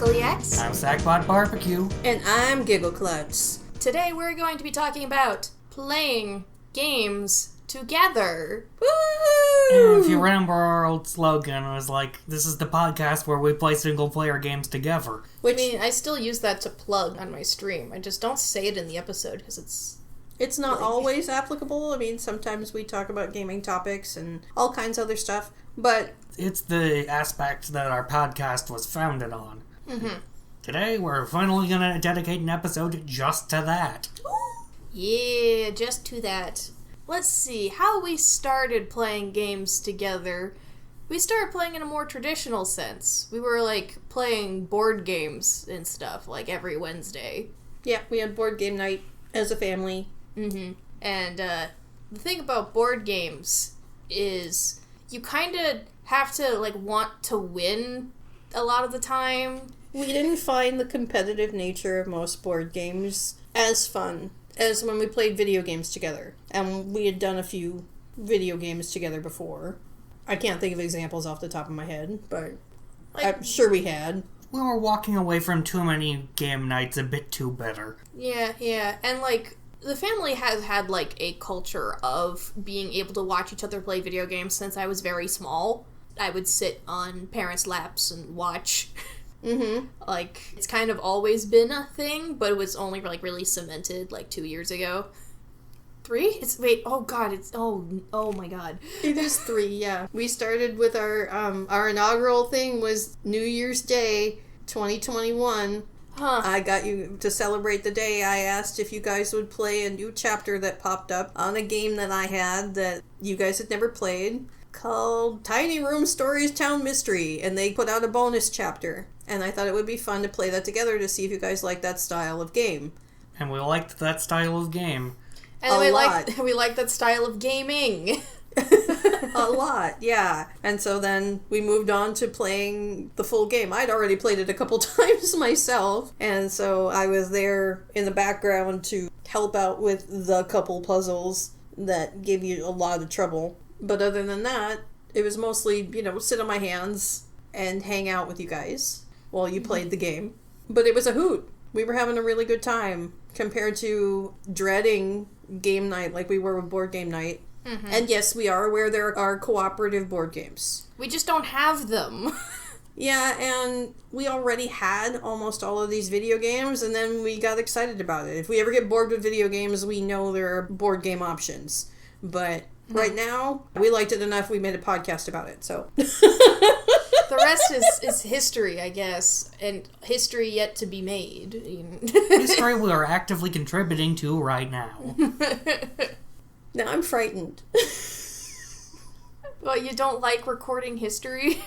Honeyshuckleex. I'm Sackbot Barbecue. And I'm Giggleklutz. Today we're going to be talking about playing games together. Woo! And if you remember our old slogan, it was like, this is the podcast where we play single-player games together. Which, I mean, I still use that to plug on my stream. I just don't say it in the episode because it's not always applicable. I mean, sometimes we talk about gaming topics and all kinds of other stuff, but it's the aspect that our podcast was founded on. Mm-hmm. Today, we're finally going to dedicate an episode just to that. Yeah, just to that. Let's see, how we started playing games together. We started playing in a more traditional sense. We were, playing board games and stuff, every Wednesday. Yeah, we had board game night as a family. Mm-hmm. And, the thing about board games is you kind of have to, want to win a lot of the time. We didn't find the competitive nature of most board games as fun as when we played video games together. And we had done a few video games together before. I can't think of examples off the top of my head, but I'm sure we had. We were walking away from too many game nights a bit too bitter. Yeah. And, the family has had, a culture of being able to watch each other play video games since I was very small. I would sit on parents' laps and watch. Mm-hmm. It's kind of always been a thing, but it was only, really cemented, 2 years ago. 3? Oh my god. It is 3, yeah. We started with our inaugural thing was New Year's Day 2021. Huh. I got you to celebrate the day. I asked if you guys would play a new chapter that popped up on a game that I had that you guys had never played called Tiny Room Stories Town Mystery, and they put out a bonus chapter. And I thought it would be fun to play that together to see if you guys like that style of game. And we liked that style of game. And we like that style of gaming. A lot, yeah. And so then we moved on to playing the full game. I'd already played it a couple times myself, and so I was there in the background to help out with the couple puzzles that gave you a lot of trouble. But other than that, it was mostly, sit on my hands and hang out with you guys while you played the game. But it was a hoot. We were having a really good time compared to dreading game night like we were with board game night. Mm-hmm. And yes, we are aware there are cooperative board games. We just don't have them. Yeah, and we already had almost all of these video games, and then we got excited about it. If we ever get bored with video games, we know there are board game options. But right now, we liked it enough, we made a podcast about it, so. The rest is history, I guess, and history yet to be made. History we are actively contributing to right now. Now I'm frightened. Well, you don't like recording history?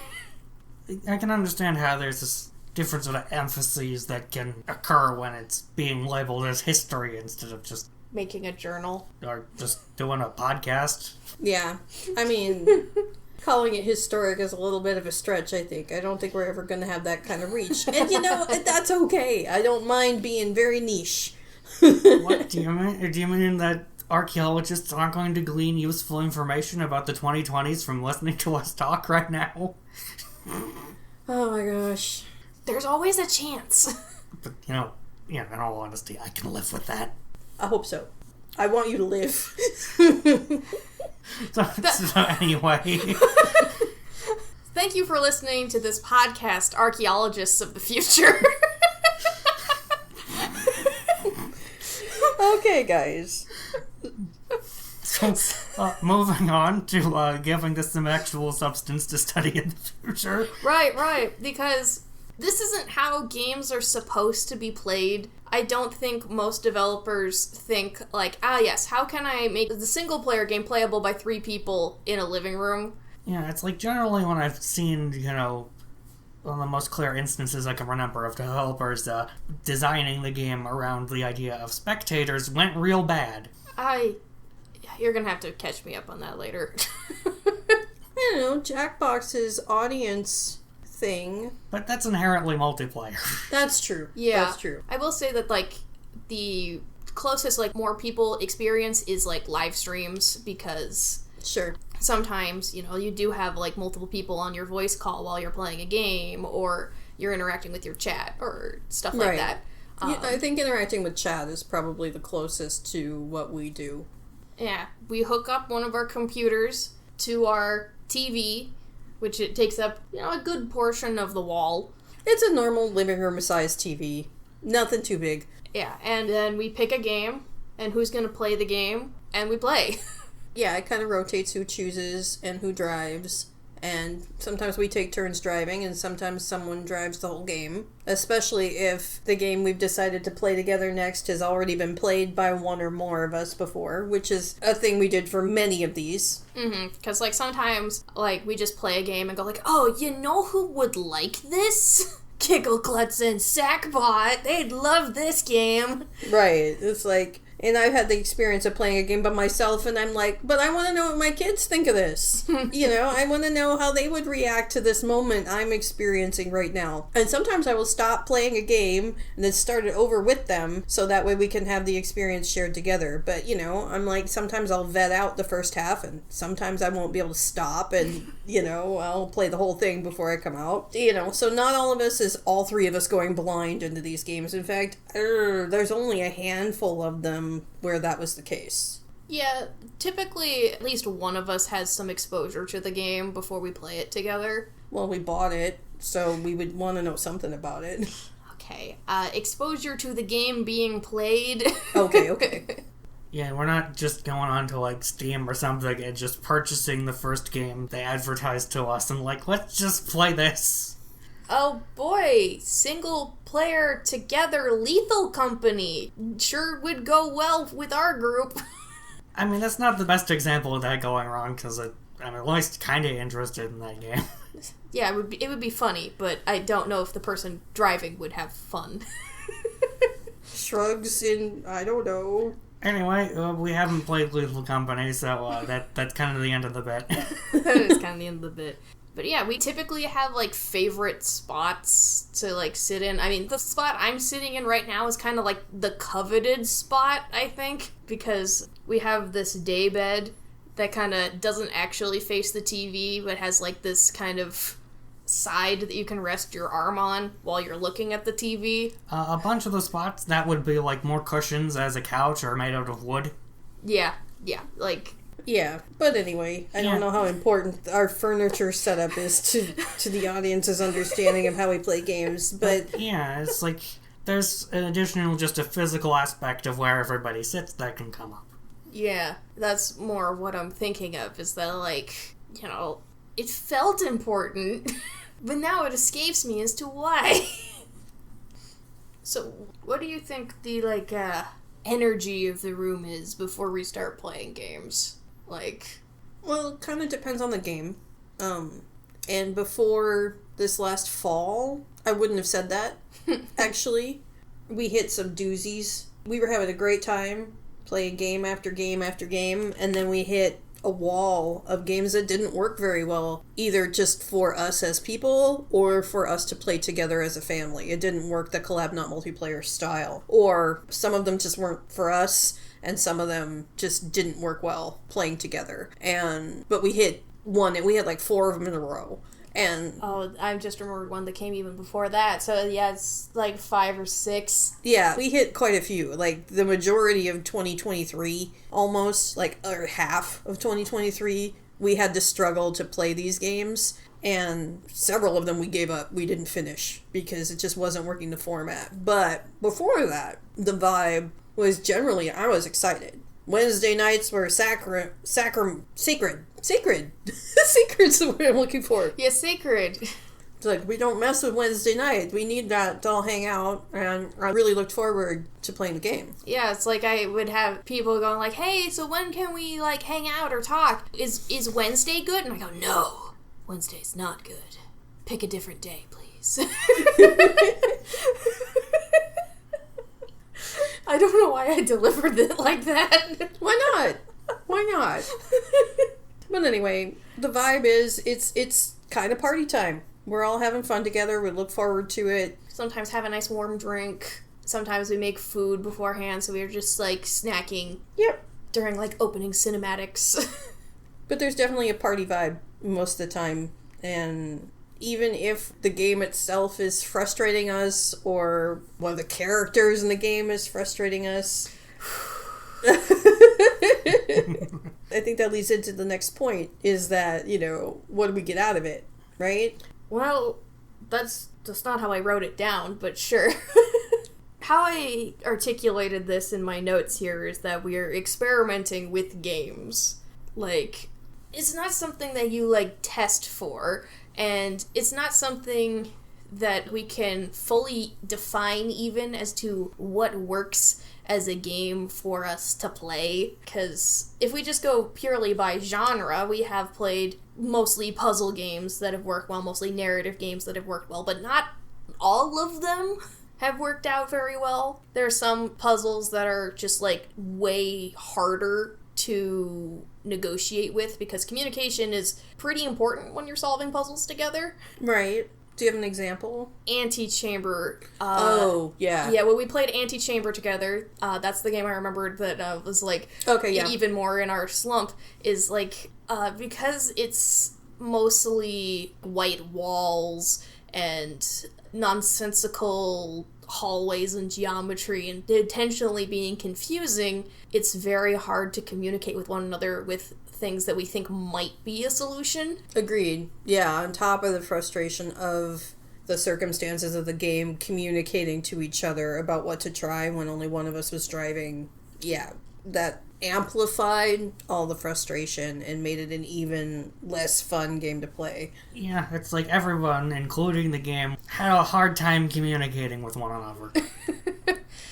I can understand how there's this difference of emphases that can occur when it's being labeled as history instead of just making a journal. Or just doing a podcast. Yeah. I mean, calling it historic is a little bit of a stretch, I think. I don't think we're ever going to have that kind of reach. And that's okay. I don't mind being very niche. What? Do you mean that archaeologists aren't going to glean useful information about the 2020s from listening to us talk right now? Oh my gosh. There's always a chance. But, in all honesty, I can live with that. I hope so. I want you to live. So anyway. Thank you for listening to this podcast, Archaeologists of the Future. Okay, guys. So, moving on to giving this some actual substance to study in the future. Right, because this isn't how games are supposed to be played. I don't think most developers think, yes, how can I make the single-player game playable by 3 people in a living room? Yeah, it's generally when I've seen, one of the most clear instances I can remember of developers designing the game around the idea of spectators went real bad. You're gonna have to catch me up on that later. I don't know, Jackbox's audience thing. But that's inherently multiplayer. That's true. Yeah. That's true. I will say that, the closest, more people experience is, live streams, because Sure. Sometimes, you do have, multiple people on your voice call while you're playing a game, or you're interacting with your chat or stuff like that. Yeah, I think interacting with chat is probably the closest to what we do. Yeah, we hook up one of our computers to our TV, which it takes up, a good portion of the wall. It's a normal living room-sized TV. Nothing too big. Yeah, and then we pick a game, and who's going to play the game, and we play. Yeah, it kind of rotates who chooses and who drives. And sometimes we take turns driving, and sometimes someone drives the whole game. Especially if the game we've decided to play together next has already been played by one or more of us before, which is a thing we did for many of these. Because, sometimes, we just play a game and go oh, you know who would like this? Kickleklutz and Sackbot. They'd love this game. Right. It's and I've had the experience of playing a game by myself, and I'm but I want to know what my kids think of this. I want to know how they would react to this moment I'm experiencing right now. And sometimes I will stop playing a game and then start it over with them, so that way we can have the experience shared together. But, I'm sometimes I'll vet out the first half, and sometimes I won't be able to stop, and, I'll play the whole thing before I come out. So not all of us is all three of us going blind into these games. In fact, there's only a handful of them where that was the case. Yeah, typically at least one of us has some exposure to the game before we play it together. Well, we bought it, so we would want to know something about it. Okay, exposure to the game being played. Okay. Yeah, we're not just going on to Steam or something and just purchasing the first game they advertised to us and let's just play this. Oh boy, single player together Lethal Company sure would go well with our group. I mean, that's not the best example of that going wrong, because I'm at least kind of interested in that game. Yeah, it would be funny, but I don't know if the person driving would have fun. Shrugs in, I don't know. Anyway, we haven't played Lethal Company, so that's kind of the end of the bit. That is kind of the end of the bit. But yeah, we typically have, favorite spots to, sit in. I mean, the spot I'm sitting in right now is kind of, the coveted spot, I think, because we have this day bed that kind of doesn't actually face the TV, but has, this kind of side that you can rest your arm on while you're looking at the TV. A bunch of the spots, that would be, more cushions as a couch are made out of wood. Yeah, Yeah, but anyway, I don't know how important our furniture setup is to the audience's understanding of how we play games, but... Yeah, it's there's an additional, just a physical aspect of where everybody sits that can come up. Yeah, that's more what I'm thinking of, is that, it felt important, but now it escapes me as to why. So, what do you think the, energy of the room is before we start playing games? Well, it kind of depends on the game. And before this last fall, I wouldn't have said that, actually. We hit some doozies. We were having a great time playing game after game after game, and then we hit a wall of games that didn't work very well, either just for us as people or for us to play together as a family. It didn't work the collab not multiplayer style, or some of them just weren't for us, and some of them just didn't work well playing together. But we hit one, and we had 4 of them in a row. And I just remembered one that came even before that. So yeah, it's 5 or 6. Yeah, we hit quite a few. The majority of 2023, almost, or half of 2023, we had to struggle to play these games. And several of them we gave up. We didn't finish because it just wasn't working the format. But before that, the vibe was generally, I was excited. Wednesday nights were sacred. Sacred's the word I'm looking for. Yeah, sacred. It's we don't mess with Wednesday night. We need that to all hang out, and I really looked forward to playing the game. Yeah, it's I would have people going hey, so when can we, hang out or talk? Is Wednesday good? And I go, no, Wednesday's not good. Pick a different day, please. I don't know why I delivered it like that. Why not? But anyway, the vibe is, it's kind of party time. We're all having fun together. We look forward to it. Sometimes have a nice warm drink. Sometimes we make food beforehand, so we're just snacking. Yep. During opening cinematics. But there's definitely a party vibe most of the time. And even if the game itself is frustrating us or one of the characters in the game is frustrating us. I think that leads into the next point, is that, what do we get out of it, right? Well, that's not how I wrote it down, but sure. How I articulated this in my notes here is that we are experimenting with games. Like, it's not something that you, test for, and it's not something that we can fully define even as to what works as a game for us to play, because if we just go purely by genre, we have played mostly puzzle games that have worked well, mostly narrative games that have worked well, but not all of them have worked out very well. There are some puzzles that are just, way harder to negotiate with, because communication is pretty important when you're solving puzzles together. Right. Do you have an example? Antechamber. Oh, yeah. Yeah, when we played Antechamber together, that's the game I remembered that was, okay, yeah. even more in our slump, is, because it's mostly white walls and nonsensical hallways and geometry and intentionally being confusing, it's very hard to communicate with one another with things that we think might be a solution. Agreed. Yeah, on top of the frustration of the circumstances of the game, communicating to each other about what to try when only one of us was driving. Yeah, that amplified all the frustration and made it an even less fun game to play. Yeah, it's like everyone, including the game, had a hard time communicating with one another.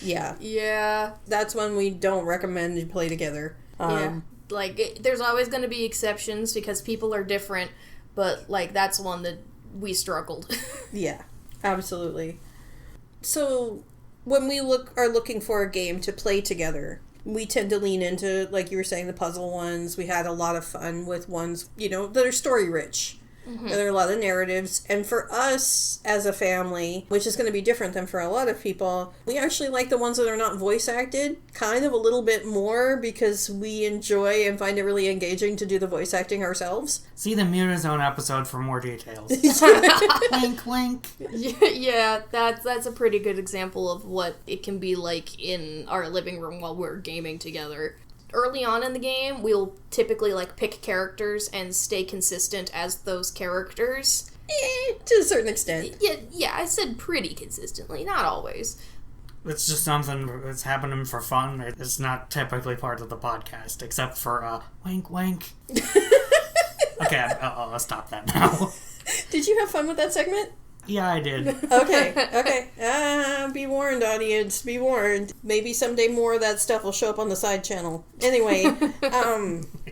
Yeah. Yeah. That's one we don't recommend you play together. Yeah. There's always going to be exceptions because people are different, but, that's one that we struggled. Yeah, absolutely. So, when we are looking for a game to play together, we tend to lean into, like you were saying, the puzzle ones. We had a lot of fun with ones, that are story-rich. Mm-hmm. There are a lot of narratives. And for us, as a family, which is going to be different than for a lot of people, we actually like the ones that are not voice-acted kind of a little bit more because we enjoy and find it really engaging to do the voice acting ourselves. See the Mutazone episode for more details. Wink, wink. Yeah, that's a pretty good example of what it can be like in our living room while we're gaming together. Early on in the game, we'll typically, pick characters and stay consistent as those characters. To a certain extent. Yeah, I said pretty consistently, not always. It's just something that's happening for fun. It's not typically part of the podcast, except for, wink, wink. Okay, I'll stop that now. Did you have fun with that segment? Yeah, I did. Okay. Be warned, audience. Be warned. Maybe someday more of that stuff will show up on the side channel. Anyway,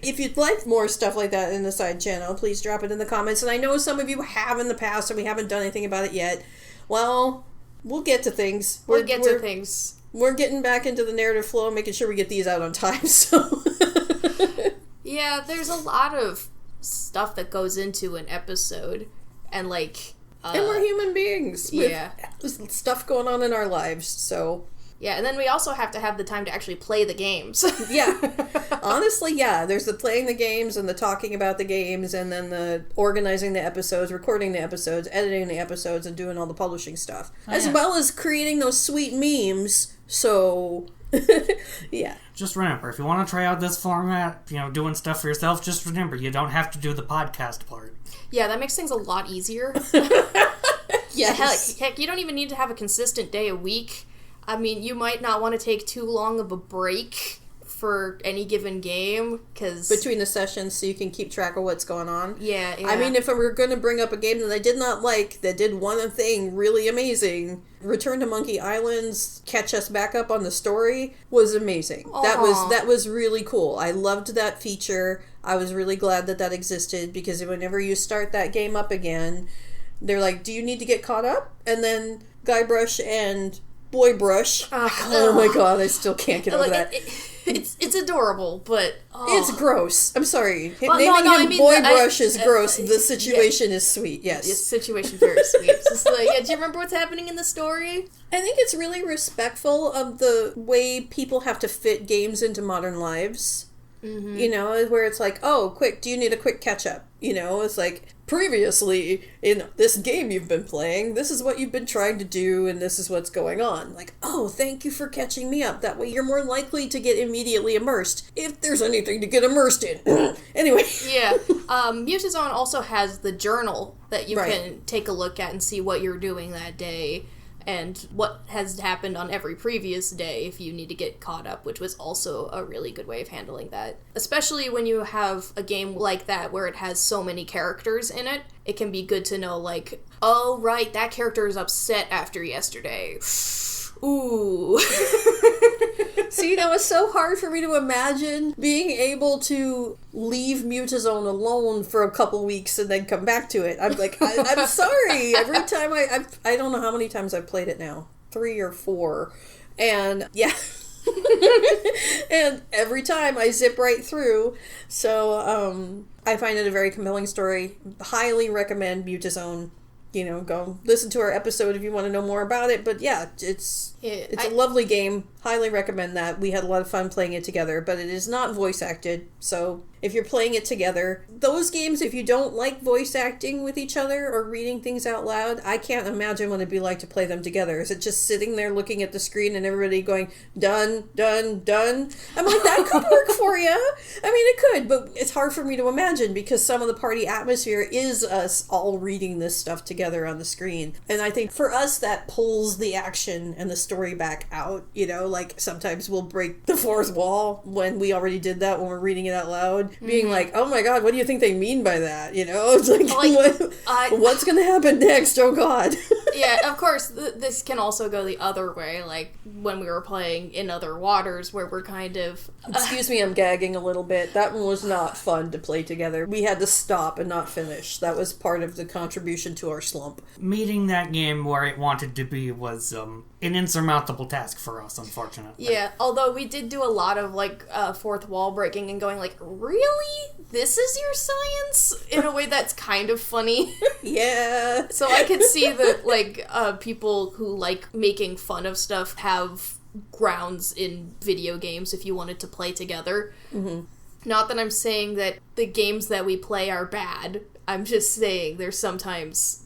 if you'd like more stuff like that in the side channel, please drop it in the comments. And I know some of you have in the past, and we haven't done anything about it yet. Well, we'll get to things. We'll get to things. We're getting back into the narrative flow and making sure we get these out on time, so... Yeah, there's a lot of stuff that goes into an episode, and, and we're human beings with stuff going on in our lives, so... Yeah, and then we also have to have the time to actually play the games. Yeah. Honestly, yeah. There's the playing the games and the talking about the games and then the organizing the episodes, recording the episodes, editing the episodes, and doing all the publishing stuff. As well as creating those sweet memes, so... Yeah. Just remember, if you want to try out this format, doing stuff for yourself, just remember, you don't have to do the podcast part. Yeah, that makes things a lot easier. Yes. Heck, you don't even need to have a consistent day a week. I mean, you might not want to take too long of a break for any given game, because... Between the sessions, so you can keep track of what's going on. Yeah. I mean, if I were going to bring up a game that I did not like, that did one thing really amazing, Return to Monkey Island's catch us back up on the story was amazing. Aww. That was really cool. I loved that feature. I was really glad that existed, because whenever you start that game up again, they're like, do you need to get caught up? And then Guybrush and Boybrush. Oh my god, I still can't get over that. It's adorable, but... It's gross. I'm sorry. Well, Naming him Boybrush is gross. The situation is sweet, yes. The situation very sweet. It's just do you remember what's happening in the story? I think it's really respectful of the way people have to fit games into modern lives. You know, where it's like, oh, quick, do you need a quick catch-up? You know, it's like, previously, in this game you've been playing, this is what you've been trying to do, and this is what's going on. Like, oh, thank you for catching me up. That way you're more likely to get immediately immersed, if there's anything to get immersed in. Anyway. Yeah. Mutazone also has the journal that you can take a look at and see what you're doing that day, and what has happened on every previous day if you need to get caught up, which was also a really good way of handling that. Especially when you have a game like that where it has so many characters in it, it can be good to know, like, oh, right, that character is upset after yesterday. Ooh. See, that was so hard for me to imagine being able to leave Mutazone alone for a couple weeks and then come back to it. I'm like, I'm sorry. Every time I don't know how many times I've played it now. 3 or 4. And yeah. And every time I zip right through. So, I find it a very compelling story. Highly recommend Mutazone. You know, go listen to our episode if you want to know more about it. But yeah, it's a lovely game. Highly recommend that. We had a lot of fun playing it together, but it is not voice acted. So if you're playing it together, those games, if you don't like voice acting with each other or reading things out loud, I can't imagine what it'd be like to play them together. Is it just sitting there looking at the screen and everybody going, done, done, done? I'm like, that could work for you. I mean, it could, but it's hard for me to imagine because some of the party atmosphere is us all reading this stuff together on the screen. And I think for us, that pulls the action and the story back out. You know, like sometimes we'll break the fourth wall when we already did that when we're reading it out loud. Being like, oh my god, what do you think they mean by that? You know, it's like what's gonna happen next? Oh god. Yeah, of course, this can also go the other way, like when we were playing In Other Waters, where we're kind of... Excuse me, I'm gagging a little bit. That one was not fun to play together. We had to stop and not finish. That was part of the contribution to our slump. Meeting that game where it wanted to be was an insurmountable task for us, unfortunately. Yeah, although we did do a lot of, like, fourth wall breaking and going like, really? This is your science? In a way that's kind of funny. Yeah. So I could see that, like, people who like making fun of stuff have grounds in video games if you wanted to play together. Mm-hmm. Not that I'm saying that the games that we play are bad. I'm just saying there's sometimes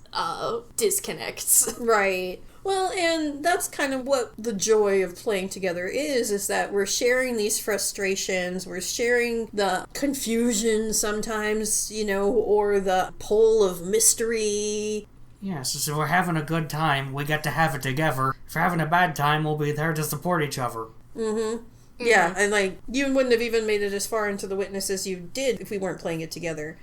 disconnects. Right. Well, and that's kind of what the joy of playing together is that we're sharing these frustrations, we're sharing the confusion sometimes, you know, or the pull of mystery. Yes, so we're having a good time, we get to have it together. If we're having a bad time, we'll be there to support each other. Mm-hmm. Yeah, and like, you wouldn't have even made it as far into the witness as you did if we weren't playing it together.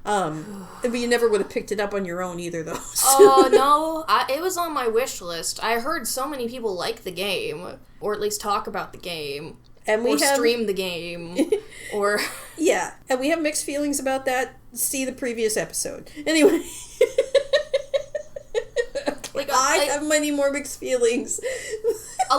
But you never would have picked it up on your own either, though. Oh, no. It was on my wish list. I heard so many people like the game, or at least talk about the game, and we stream the game, or... Yeah, and we have mixed feelings about that. See the previous episode. Anyway... Like, I have many more mixed feelings. A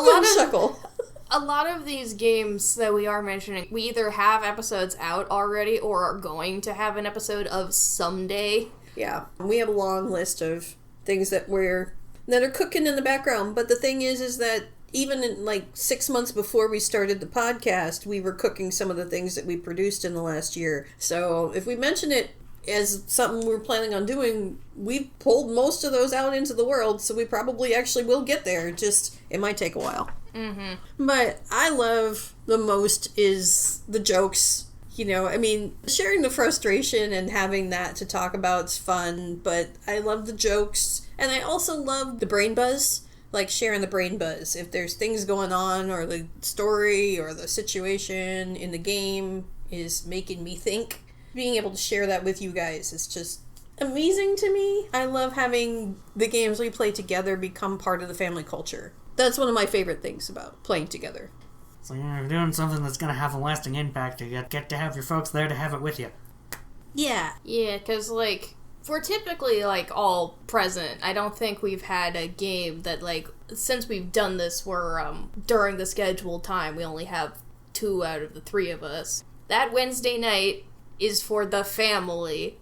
lot of these games that we are mentioning, we either have episodes out already or are going to have an episode of someday. Yeah, we have a long list of things that are cooking in the background. But the thing is that even in like 6 months before we started the podcast, we were cooking some of the things that we produced in the last year. So if we mention it as something we're planning on doing, we've pulled most of those out into the world, so we probably actually will get there. Just, it might take a while. Mm-hmm. But I love the most is the jokes. You know, I mean, sharing the frustration and having that to talk about is fun, but I love the jokes. And I also love the brain buzz, like sharing the brain buzz. If there's things going on, or the story, or the situation in the game is making me think, being able to share that with you guys is just amazing to me. I love having the games we play together become part of the family culture. That's one of my favorite things about playing together. So you're doing something that's going to have a lasting impact. You get to have your folks there to have it with you. Yeah. Yeah, because, like, we're typically, like, all present. I don't think we've had a game that, like, since we've done this, we're, during the scheduled time, we only have 2 out of the 3 of us. That Wednesday night is for the family.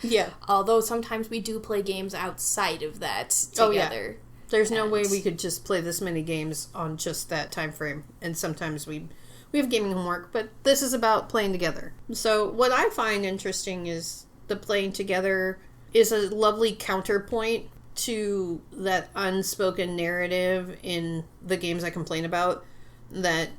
Yeah. Although sometimes we do play games outside of that together. Oh, yeah. There's no way we could just play this many games on just that time frame. And sometimes we we have gaming homework, but this is about playing together. So what I find interesting is the playing together is a lovely counterpoint to that unspoken narrative in the games I complain about, that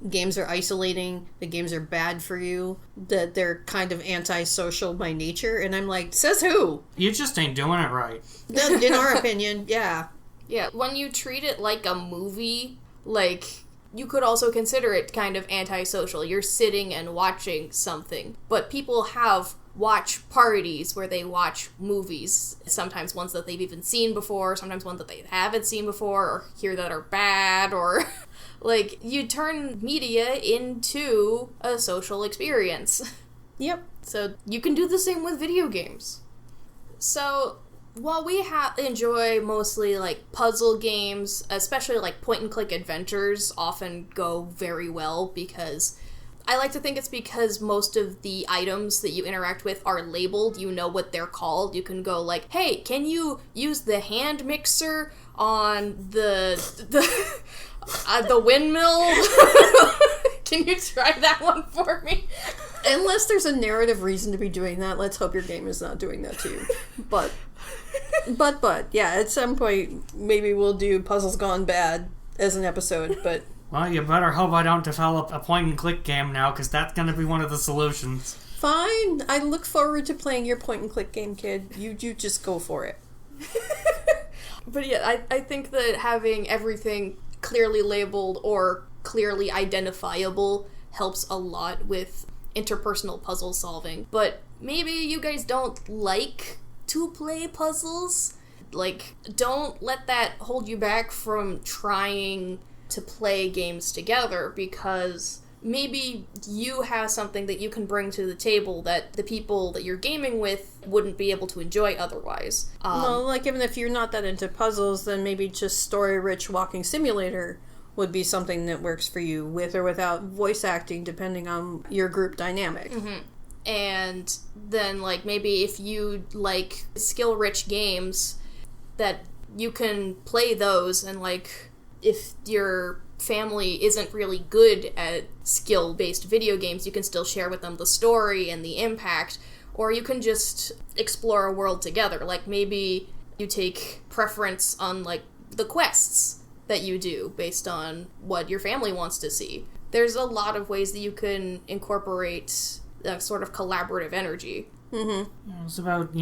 games are isolating, the games are bad for you, that they're kind of antisocial by nature, and I'm like, says who? You just ain't doing it right. In our opinion, yeah. Yeah, when you treat it like a movie, like, you could also consider it kind of antisocial. You're sitting and watching something. But people have watch parties where they watch movies. Sometimes ones that they've even seen before, sometimes ones that they haven't seen before, or hear that are bad, or... like, you turn media into a social experience. Yep. So you can do the same with video games. So... while we enjoy mostly, like, puzzle games, especially, like, point-and-click adventures often go very well because... I like to think it's because most of the items that you interact with are labeled. You know what they're called. You can go, like, hey, can you use the hand mixer on the windmill? Can you try that one for me? Unless there's a narrative reason to be doing that, let's hope your game is not doing that to you. But, yeah, at some point, maybe we'll do Puzzles Gone Bad as an episode, but... Well, you better hope I don't develop a point-and-click game now, because that's going to be one of the solutions. Fine. I look forward to playing your point-and-click game, kid. You just go for it. But yeah, I think that having everything clearly labeled or clearly identifiable helps a lot with interpersonal puzzle solving. But maybe you guys don't like to play puzzles. Like, don't let that hold you back from trying to play games together, because maybe you have something that you can bring to the table that the people that you're gaming with wouldn't be able to enjoy otherwise. Well, like, even if you're not that into puzzles, then maybe just story-rich walking simulator would be something that works for you, with or without voice acting, depending on your group dynamic. Mm-hmm. And then, like, maybe if you like skill-rich games, that you can play those, and, like, if your family isn't really good at skill-based video games, you can still share with them the story and the impact, or you can just explore a world together. Like, maybe you take preference on, like, the quests that you do based on what your family wants to see. There's a lot of ways that you can incorporate that sort of collaborative energy. Mm-hmm. It's about,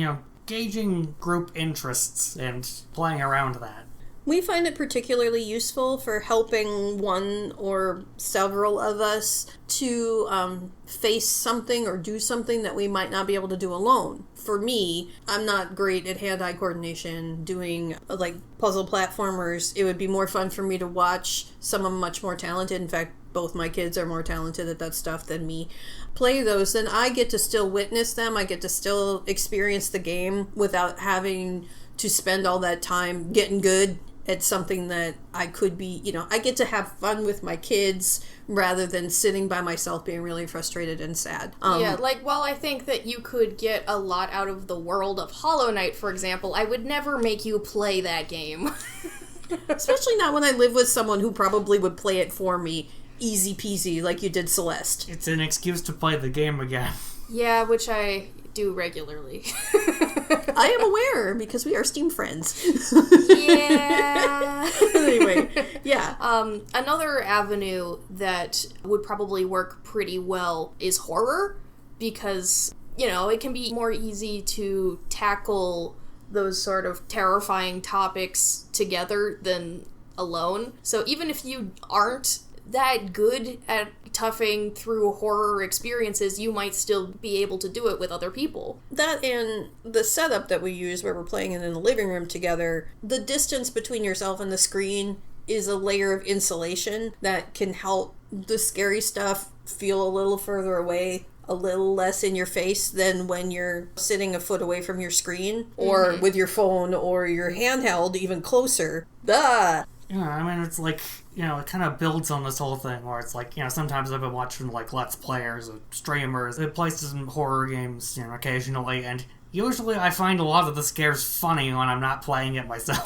gauging group interests and playing around that. We find it particularly useful for helping one or several of us to face something or do something that we might not be able to do alone. For me, I'm not great at hand-eye coordination, doing, like, puzzle platformers. It would be more fun for me to watch someone much more talented. In fact, both my kids are more talented at that stuff than me. Play those, then I get to still witness them. I get to still experience the game without having to spend all that time getting good at something that I could be, I get to have fun with my kids rather than sitting by myself being really frustrated and sad. Yeah, like, while I think that you could get a lot out of the world of Hollow Knight, for example, I would never make you play that game. Especially not when I live with someone who probably would play it for me, easy peasy, like you did Celeste. It's an excuse to play the game again. Yeah, which I do regularly. I am aware, because we are Steam friends. Yeah. Anyway, yeah. Another avenue that would probably work pretty well is horror, because, it can be more easy to tackle those sort of terrifying topics together than alone. So even if you aren't that good at toughing through horror experiences, you might still be able to do it with other people. That and the setup that we use where we're playing it in the living room together, the distance between yourself and the screen is a layer of insulation that can help the scary stuff feel a little further away, a little less in your face than when you're sitting a foot away from your screen, or with your phone or your handheld even closer. Duh! Yeah, I mean, it's like, it kind of builds on this whole thing where it's like, sometimes I've been watching, like, Let's Players or streamers that play some horror games, occasionally, and usually I find a lot of the scares funny when I'm not playing it myself.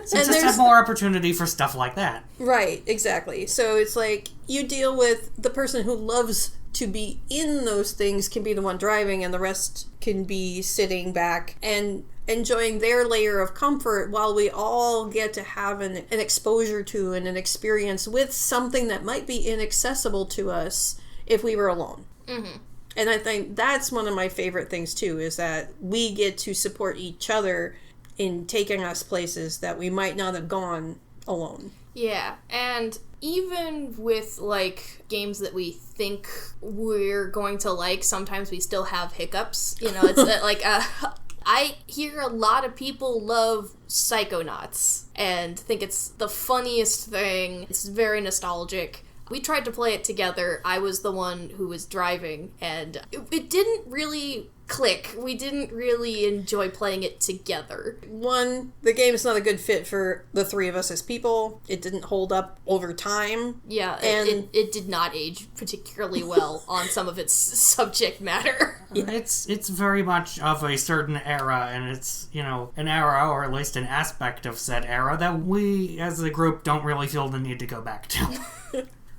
So just have more opportunity for stuff like that. Right, exactly. So it's like you deal with the person who loves to be in those things can be the one driving, and the rest can be sitting back and enjoying their layer of comfort while we all get to have an exposure to and an experience with something that might be inaccessible to us if we were alone. Mm-hmm. And I think that's one of my favorite things too, is that we get to support each other in taking us places that we might not have gone alone. Yeah, and even with, like, games that we think we're going to like, sometimes we still have hiccups. You know, it's like, I hear a lot of people love Psychonauts and think it's the funniest thing. It's very nostalgic. We tried to play it together. I was the one who was driving, and it didn't really click. We didn't really enjoy playing it together. One, the game is not a good fit for the three of us as people. It didn't hold up over time. Yeah, and it did not age particularly well on some of its subject matter. Yeah. It's very much of a certain era, and it's, you know, an era, or at least an aspect of said era, that we as a group don't really feel the need to go back to.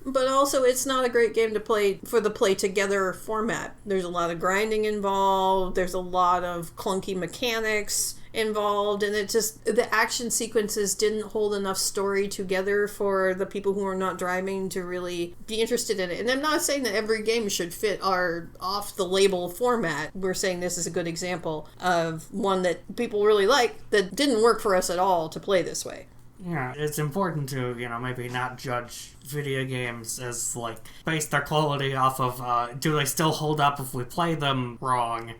But also, it's not a great game to play for the play together format. There's a lot of grinding involved. There's a lot of clunky mechanics involved. And it just, the action sequences didn't hold enough story together for the people who are not driving to really be interested in it. And I'm not saying that every game should fit our off-the-label format. We're saying this is a good example of one that people really like that didn't work for us at all to play this way. Yeah, it's important to, you know, maybe not judge video games as, like, base their quality off of, do they still hold up if we play them wrong?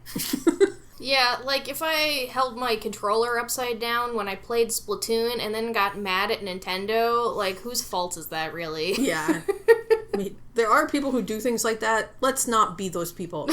Yeah, like, if I held my controller upside down when I played Splatoon and then got mad at Nintendo, like, whose fault is that, really? Yeah. I mean, there are people who do things like that. Let's not be those people.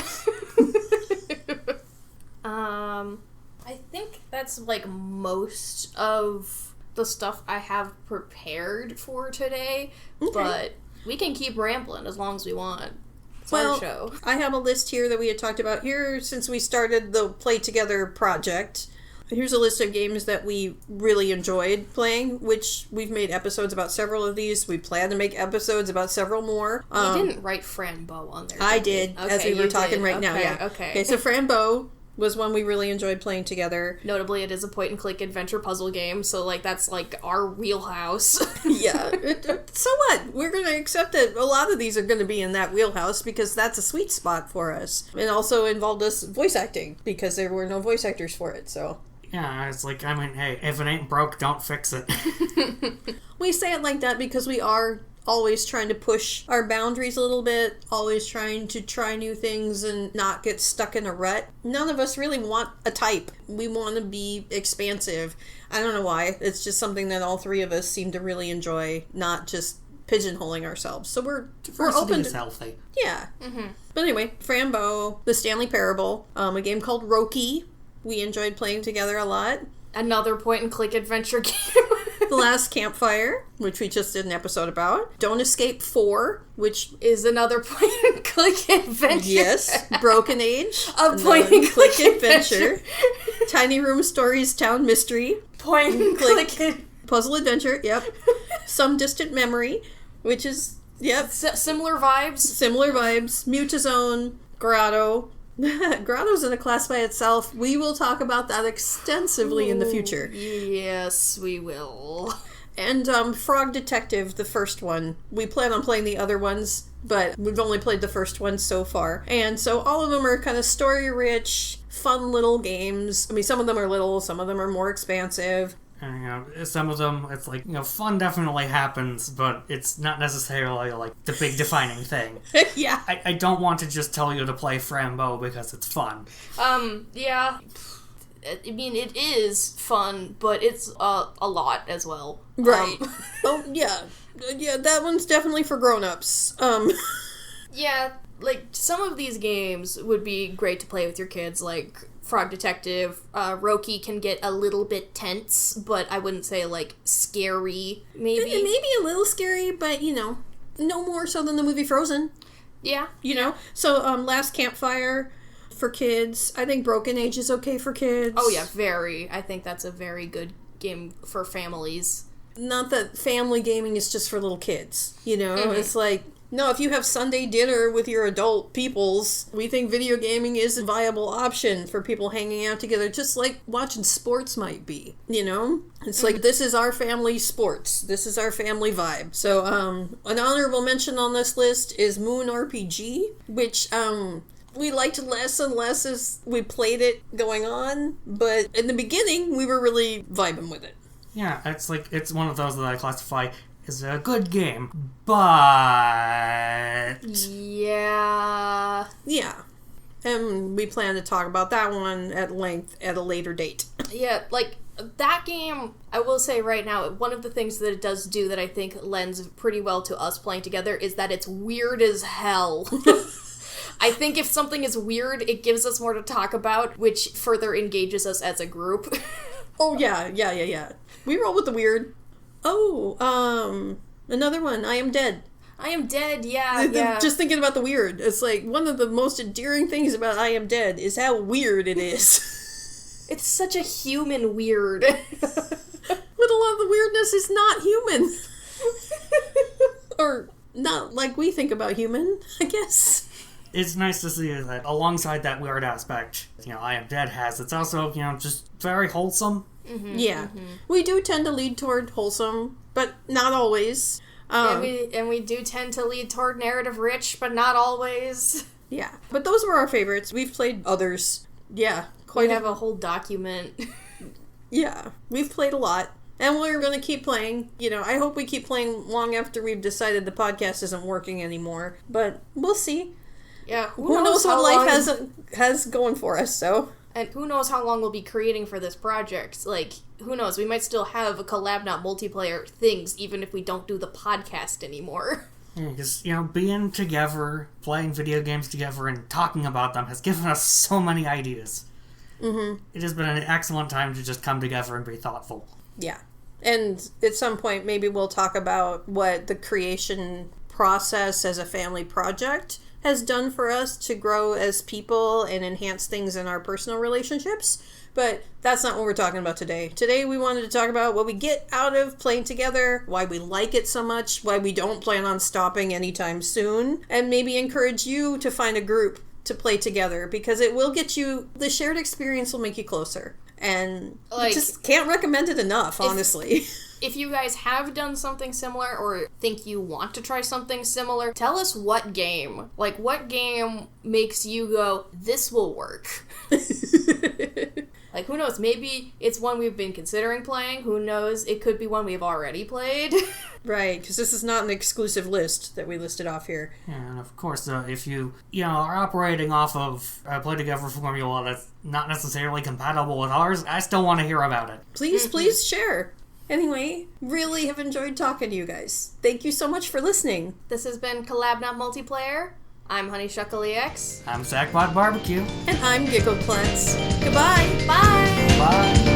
I think that's, like, most of the stuff I have prepared for today, but we can keep rambling as long as we want. It's our show. I have a list here that we had talked about here since we started the Play Together project. Here's a list of games that we really enjoyed playing, which we've made episodes about several of these. We plan to make episodes about several more. You didn't write Frambo on there, I did, as we were talking right now, yeah. Okay, so Frambo was one we really enjoyed playing together. Notably, it is a point-and-click adventure puzzle game, so, like, that's, like, our wheelhouse. Yeah. So what? We're going to accept that a lot of these are going to be in that wheelhouse because that's a sweet spot for us. It also involved us voice acting because there were no voice actors for it, so... Yeah, it's like, I mean, hey, if it ain't broke, don't fix it. We say it like that because we are always trying to push our boundaries a little bit, always trying to try new things and not get stuck in a rut. None of us really want a type. We want to be expansive. I don't know why. It's just something that all three of us seem to really enjoy, not just pigeonholing ourselves. So we're open to... healthy. Yeah. Mm-hmm. But anyway, Frambo, The Stanley Parable, a game called Roki. We enjoyed playing together a lot. Another point-and-click adventure game. The Last Campfire, which we just did an episode about. Don't Escape 4, which is another point-and-click adventure. Yes. Broken Age. A point-and-click adventure. Tiny Room Stories Town Mystery. Point-and-click Puzzle Adventure, yep. Some Distant Memory, which is, yep. Similar vibes. Similar vibes. Mutazone. Grotto. Grotto's in a class by itself. We will talk about that extensively in the future. Yes, we will. And Frog Detective, the first one. We plan on playing the other ones, but we've only played the first one so far. And so all of them are kind of story-rich, fun little games. I mean, some of them are little, some of them are more expansive. And, you know, some of them, it's like, you know, fun definitely happens, but it's not necessarily, like, the big defining thing. Yeah. I don't want to just tell you to play Frambo because it's fun. Yeah. I mean, it is fun, but it's a lot as well. Right. Oh, yeah. Yeah, that one's definitely for grown-ups. Yeah, like, some of these games would be great to play with your kids, like... Frog Detective, Roki can get a little bit tense, but I wouldn't say, like, scary, maybe. Maybe a little scary, but, you know, no more so than the movie Frozen. Yeah. You know? So, Last Campfire for kids. I think Broken Age is okay for kids. Oh, yeah, very. I think that's a very good game for families. Not that family gaming is just for little kids, you know? It's like, no, if you have Sunday dinner with your adult peoples, we think video gaming is a viable option for people hanging out together, just like watching sports might be, you know? It's like, this is our family sports. This is our family vibe. So, an honorable mention on this list is Moon RPG, which, we liked less and less as we played it going on, but in the beginning, we were really vibing with it. Yeah, it's one of those that I classify as a good game, but... Yeah. Yeah. And we plan to talk about that one at length at a later date. Yeah, like, that game, I will say right now, one of the things that it does do that I think lends pretty well to us playing together is that it's weird as hell. I think if something is weird, it gives us more to talk about, which further engages us as a group. Oh, yeah. We roll with the weird. Oh, another one, I Am Dead. I Am Dead, yeah. Just thinking about the weird. It's like, one of the most endearing things about I Am Dead is how weird it is. It's such a human weird. But a lot of the weirdness is not human. Or not like we think about human, I guess. It's nice to see that alongside that weird aspect, I Am Dead has, it's also, just very wholesome. Mm-hmm, yeah. Mm-hmm. We do tend to lead toward wholesome, but not always. And we do tend to lead toward narrative rich, but not always. Yeah. But those were our favorites. We've played others. Yeah. We have a whole document. Yeah. We've played a lot. And we're going to keep playing. I hope we keep playing long after we've decided the podcast isn't working anymore. But we'll see. Yeah, who knows what life has going for us, so. And who knows how long we'll be creating for this project. Like, who knows, we might still have a collab, not multiplayer things, even if we don't do the podcast anymore. Yeah, because, being together, playing video games together, and talking about them has given us so many ideas. Mm-hmm. It has been an excellent time to just come together and be thoughtful. Yeah. And at some point, maybe we'll talk about what the creation process as a family project has done for us to grow as people and enhance things in our personal relationships. But that's not what we're talking about today. Today we wanted to talk about what we get out of playing together, why we like it so much, why we don't plan on stopping anytime soon, and maybe encourage you to find a group to play together, because it will get you, the shared experience will make you closer. And just can't recommend it enough, honestly. If you guys have done something similar or think you want to try something similar, tell us what game. Like, what game makes you go, this will work? Like, who knows? Maybe it's one we've been considering playing. Who knows? It could be one we've already played. Right, because this is not an exclusive list that we listed off here. Yeah, and of course, if you, are operating off of a play-together formula that's not necessarily compatible with ours, I still want to hear about it. Please share. Anyway, really have enjoyed talking to you guys. Thank you so much for listening. This has been Collab Not Multiplayer. I'm Honeyshuckleex. I'm Sackbot Barbecue. And I'm Giggleplants. Goodbye. Bye. Bye.